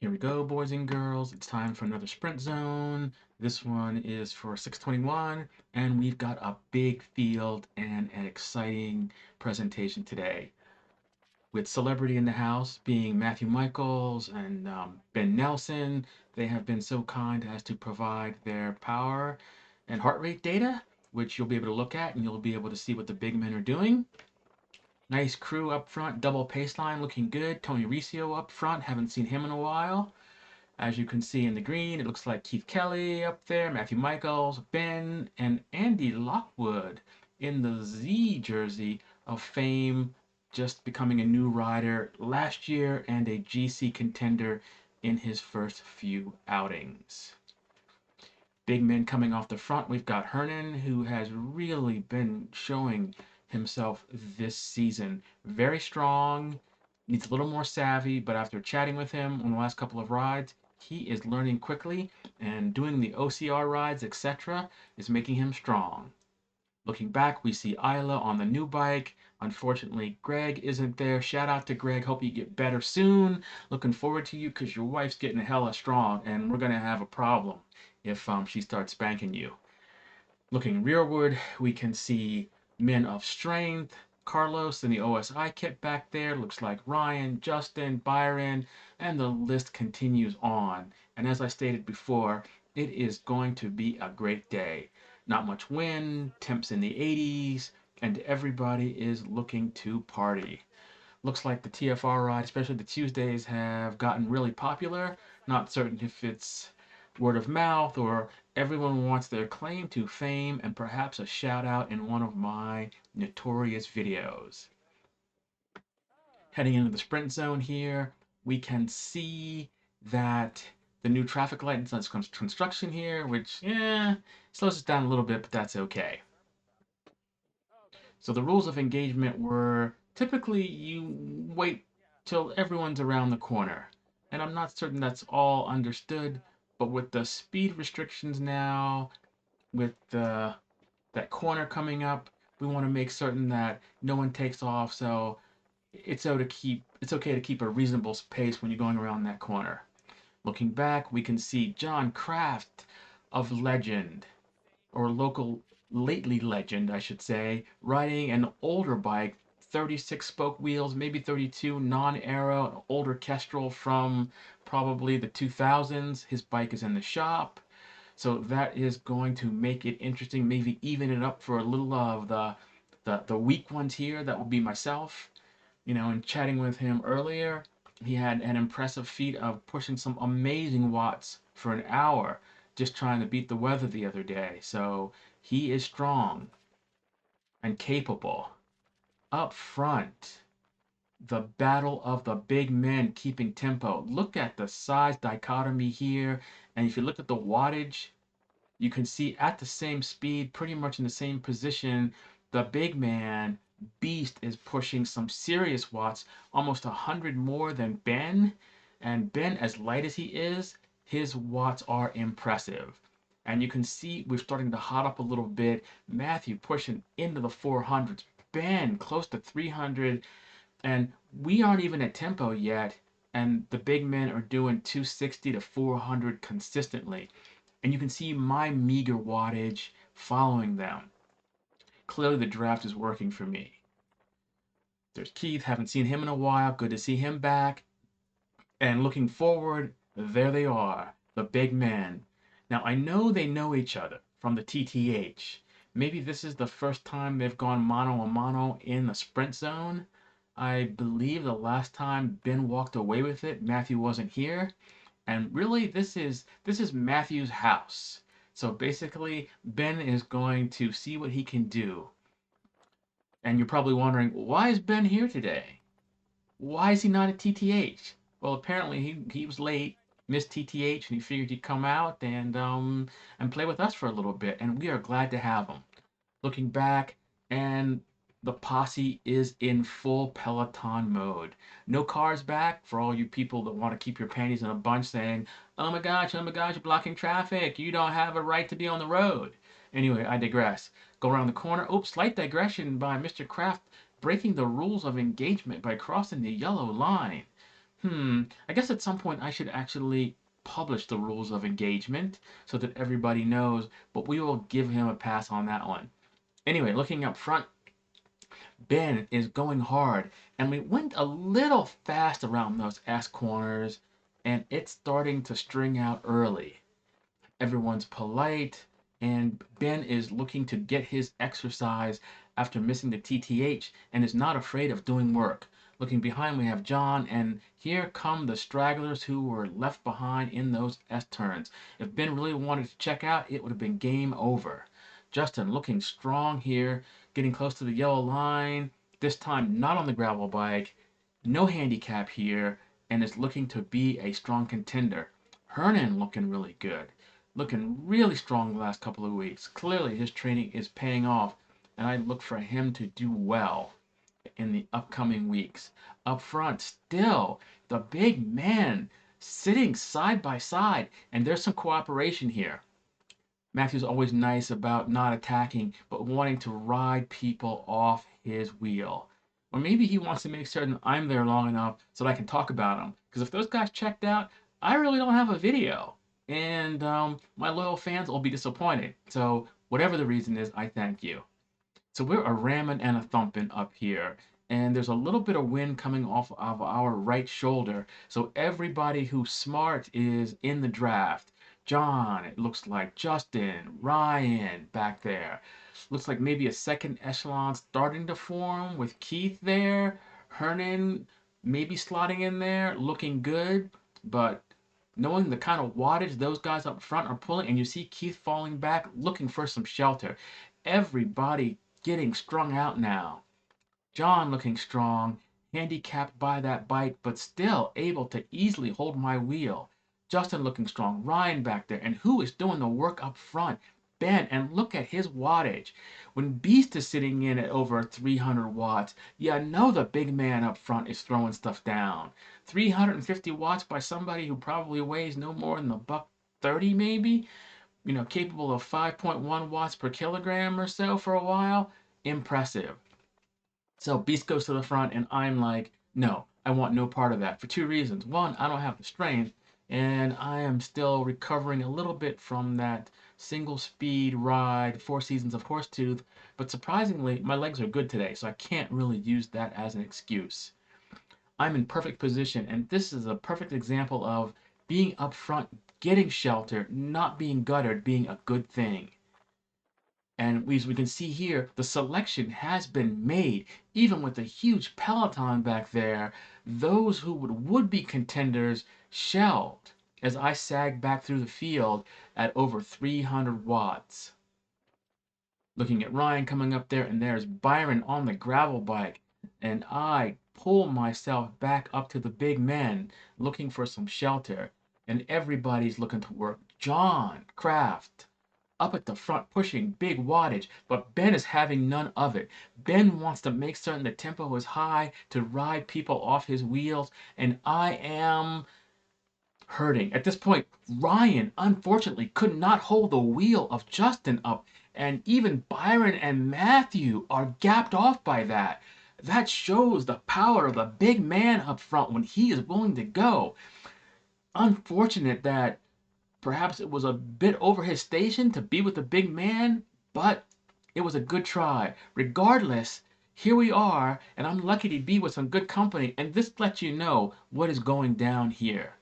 Here we go, boys and girls. It's time for another sprint zone. This one is for 621, and we've got a big field and an exciting presentation today. With celebrity in the house being Matthew Michaels and Ben Nelson, they have been so kind as to provide their power and heart rate data, which you'll be able to look at and you'll be able to see what the big men are doing. Nice crew up front, double pace line looking good. Tony Riccio up front, haven't seen him in a while. As you can see in the green, it looks like Keith Kelly up there, Matthew Michaels, Ben, and Andy Lockwood in the Z jersey of fame, just becoming a new rider last year and a GC contender in his first few outings. Big men coming off the front, we've got Hernan, who has really been showing himself this season. Very strong, needs a little more savvy, but after chatting with him on the last couple of rides, he is learning quickly and doing the OCR rides, etc., is making him strong. Looking back, we see Isla on the new bike. Unfortunately, Greg isn't there. Shout out to Greg. Hope you get better soon. Looking forward to you because your wife's getting hella strong and we're going to have a problem if she starts spanking you. Looking rearward, we can see men of strength. Carlos in the OSI kit back there. Looks like Ryan, Justin, Byron, and the list continues on. And as I stated before, it is going to be a great day. Not much wind, temps in the 80s, and everybody is looking to party. Looks like the TFR ride, especially the Tuesdays, have gotten really popular. Not certain if it's word of mouth or everyone wants their claim to fame and perhaps a shout out in one of my notorious videos. Heading into the sprint zone here, we can see that the new traffic light is construction here, which, slows us down a little bit, but that's okay. So the rules of engagement were typically you wait till everyone's around the corner. And I'm not certain that's all understood, but with the speed restrictions now, with that corner coming up, we want to make certain that no one takes off. So it's okay to keep a reasonable pace when you're going around that corner. Looking back, we can see John Kraft of legend or local lately legend, I should say, riding an older bike, 36 spoke wheels, maybe 32, non-aero, an older Kestrel from probably the 2000s. His bike is in the shop. So that is going to make it interesting, maybe even it up for a little of the weak ones here. That will be myself. And chatting with him earlier, he had an impressive feat of pushing some amazing watts for an hour just trying to beat the weather the other day. So he is strong and capable. Up front, the battle of the big men keeping tempo. Look at the size dichotomy here. And if you look at the wattage, you can see at the same speed, pretty much in the same position, the big man beast is pushing some serious watts, almost 100 more than Ben. And Ben, as light as he is, his watts are impressive. And you can see we're starting to hot up a little bit. Matthew pushing into the 400s. Ben close to 300. And we aren't even at tempo yet. And the big men are doing 260 to 400 consistently. And you can see my meager wattage following them. Clearly the draft is working for me. There's Keith, haven't seen him in a while, good to see him back. And looking forward, there they are, the big men. Now I know they know each other from the TTH. Maybe this is the first time they've gone mano a mano in the sprint zone. I believe the last time Ben walked away with it, Matthew wasn't here. And really, this is Matthew's house. So basically, Ben is going to see what he can do. And you're probably wondering, why is Ben here today? Why is he not at TTH? Well, apparently he was late, missed TTH, and he figured he'd come out and play with us for a little bit. And we are glad to have him. Looking back, and the posse is in full Peloton mode. No cars back for all you people that want to keep your panties in a bunch saying, oh my gosh, you're blocking traffic. You don't have a right to be on the road. Anyway, I digress. Go around the corner. Oops, slight digression by Mr. Kraft breaking the rules of engagement by crossing the yellow line. I guess at some point I should actually publish the rules of engagement so that everybody knows, but we will give him a pass on that one. Anyway, looking up front, Ben is going hard, and we went a little fast around those S corners, and it's starting to string out early. Everyone's polite, and Ben is looking to get his exercise after missing the TTH and is not afraid of doing work. Looking behind, we have John, and here come the stragglers who were left behind in those S turns. If Ben really wanted to check out, it would have been game over. Justin looking strong here, getting close to the yellow line, this time not on the gravel bike, no handicap here, and is looking to be a strong contender. Hernan looking really good, looking really strong the last couple of weeks. Clearly, his training is paying off, and I look for him to do well in the upcoming weeks. Up front, still, the big man sitting side by side, and there's some cooperation here. Matthew's always nice about not attacking, but wanting to ride people off his wheel. Or maybe he wants to make certain I'm there long enough so that I can talk about him. Because if those guys checked out, I really don't have a video. And my loyal fans will be disappointed. So, whatever the reason is, I thank you. So we're a ramming and a thumping up here. And there's a little bit of wind coming off of our right shoulder. So everybody who's smart is in the draft. John, it looks like Justin, Ryan back there. Looks like maybe a second echelon starting to form with Keith there. Hernan maybe slotting in there, looking good. But knowing the kind of wattage those guys up front are pulling, and you see Keith falling back, looking for some shelter. Everybody getting strung out now. John looking strong, handicapped by that bite, but still able to easily hold my wheel. Justin looking strong, Ryan back there, and who is doing the work up front? Ben, and look at his wattage. When Beast is sitting in at over 300 watts, you know the big man up front is throwing stuff down. 350 watts by somebody who probably weighs no more than a buck 30 maybe, capable of 5.1 watts per kilogram or so for a while. Impressive. So Beast goes to the front, and I'm like, no, I want no part of that for two reasons. One, I don't have the strength, and I am still recovering a little bit from that single speed ride, 4 Seasons of Horsetooth. But surprisingly, my legs are good today, so I can't really use that as an excuse. I'm in perfect position, and this is a perfect example of being up front, getting shelter, not being guttered, being a good thing. And as we can see here, the selection has been made, even with a huge peloton back there. Those who would be contenders shelved as I sag back through the field at over 300 watts. Looking at Ryan coming up there, and there's Byron on the gravel bike. And I pull myself back up to the big men, looking for some shelter. And everybody's looking to work. John Kraft up at the front pushing big wattage, but Ben is having none of it. Ben wants to make certain the tempo is high to ride people off his wheels, and I am hurting. At this point, Ryan unfortunately could not hold the wheel of Justin up, and even Byron and Matthew are gapped off by that. That shows the power of the big man up front when he is willing to go. Unfortunate that perhaps it was a bit over his station to be with the big man, but it was a good try. Regardless, here we are, and I'm lucky to be with some good company, and this lets you know what is going down here.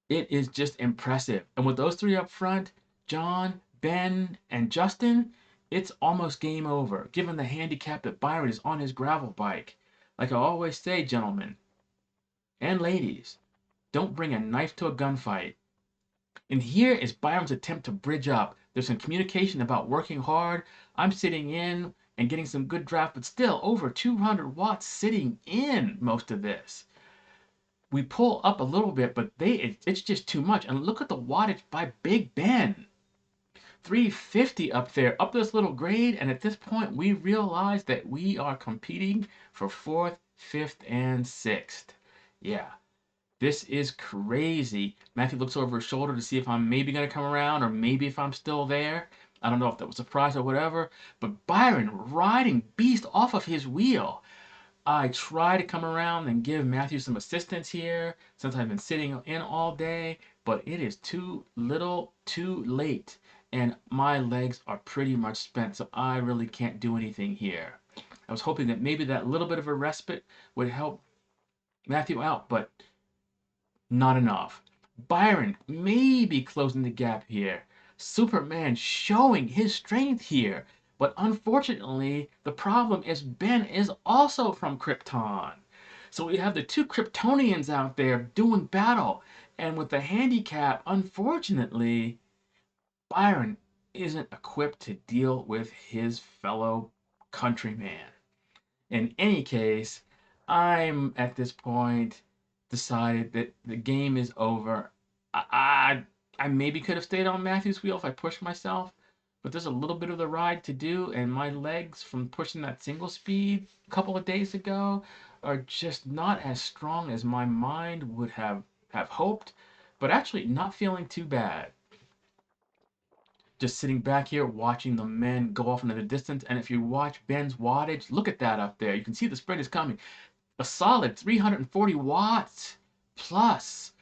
It is just impressive. And with those three up front, John, Ben, and Justin, it's almost game over, given the handicap that Byron is on his gravel bike. Like I always say, gentlemen and ladies, don't bring a knife to a gunfight. And here is Byron's attempt to bridge up. There's some communication about working hard. I'm sitting in and getting some good draft, but still over 200 watts sitting in most of this. We pull up a little bit, but it's just too much. And look at the wattage by Big Ben. 350 up there, up this little grade. And at this point, we realize that we are competing for fourth, fifth, and sixth. Yeah. This is crazy. Matthew looks over his shoulder to see if I'm maybe going to come around or maybe if I'm still there. I don't know if that was a surprise or whatever. But Byron riding Beast off of his wheel. I try to come around and give Matthew some assistance here since I've been sitting in all day, but it is too little too late. And my legs are pretty much spent, so I really can't do anything here. I was hoping that maybe that little bit of a respite would help Matthew out, but not enough. Byron may be closing the gap here. Superman showing his strength here. But unfortunately, the problem is Ben is also from Krypton. So we have the two Kryptonians out there doing battle. And with the handicap, unfortunately, Byron isn't equipped to deal with his fellow countryman. In any case, I'm at this point decided that the game is over. I maybe could have stayed on Matthew's wheel if I pushed myself, but there's a little bit of the ride to do, and my legs from pushing that single speed a couple of days ago are just not as strong as my mind would have hoped, but actually not feeling too bad. Just sitting back here watching the men go off into the distance. And if you watch Ben's wattage, look at that up there. You can see the sprint is coming. A solid 340 watts plus.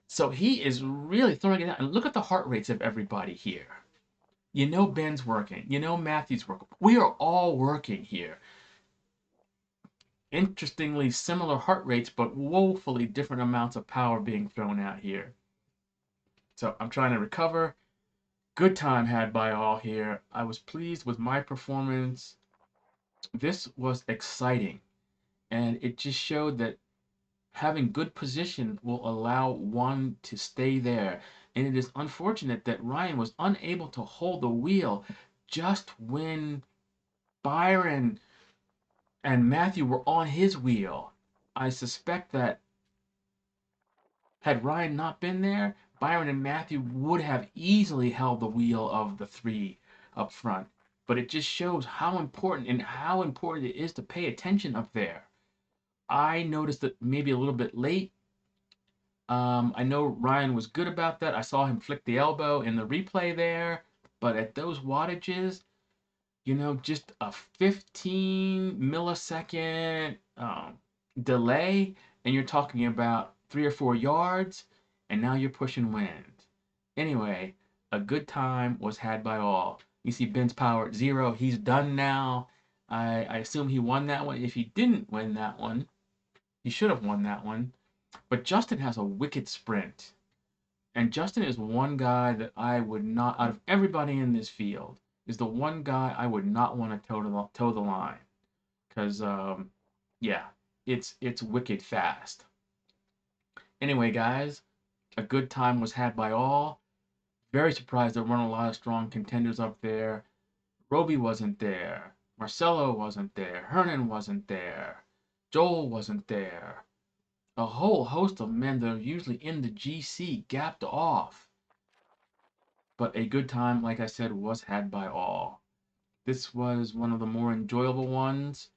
So he is really throwing it out. And look at the heart rates of everybody here. You know Ben's working. You know Matthew's working. We are all working here. Interestingly similar heart rates, but woefully different amounts of power being thrown out here. So I'm trying to recover. Good time had by all here. I was pleased with my performance. This was exciting, and it just showed that having good position will allow one to stay there. And it is unfortunate that Ryan was unable to hold the wheel just when Byron and Matthew were on his wheel. I suspect that had Ryan not been there, Byron and Matthew would have easily held the wheel of the three up front. But it just shows how important it is to pay attention up there. I noticed it maybe a little bit late. I know Ryan was good about that. I saw him flick the elbow in the replay there, but at those wattages, just a 15 millisecond delay, and you're talking about 3 or 4 yards, and now you're pushing wind. Anyway, a good time was had by all. You see Ben's power at 0. He's done now. I assume he won that one. If he didn't win that one, he should have won that one. But Justin has a wicked sprint. And Justin is one guy that I would not, out of everybody in this field, is the one guy I would not want to toe the line. Because, yeah, it's wicked fast. Anyway, guys, a good time was had by all. Very surprised there weren't a lot of strong contenders up there. Roby wasn't there. Marcelo wasn't there. Hernan wasn't there. Joel wasn't there. A whole host of men that are usually in the GC gapped off. But a good time, like I said, was had by all. This was one of the more enjoyable ones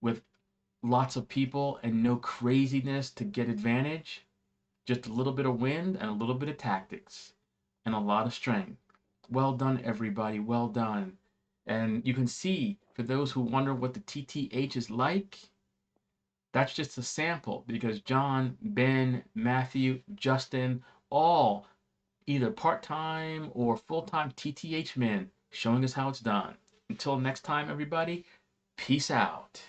with lots of people and no craziness to get advantage. Just a little bit of wind and a little bit of tactics and a lot of strength. Well done, everybody. Well done. And you can see, for those who wonder what the TTH is like, that's just a sample because John, Ben, Matthew, Justin, all either part-time or full-time TTH men showing us how it's done. Until next time, everybody, peace out.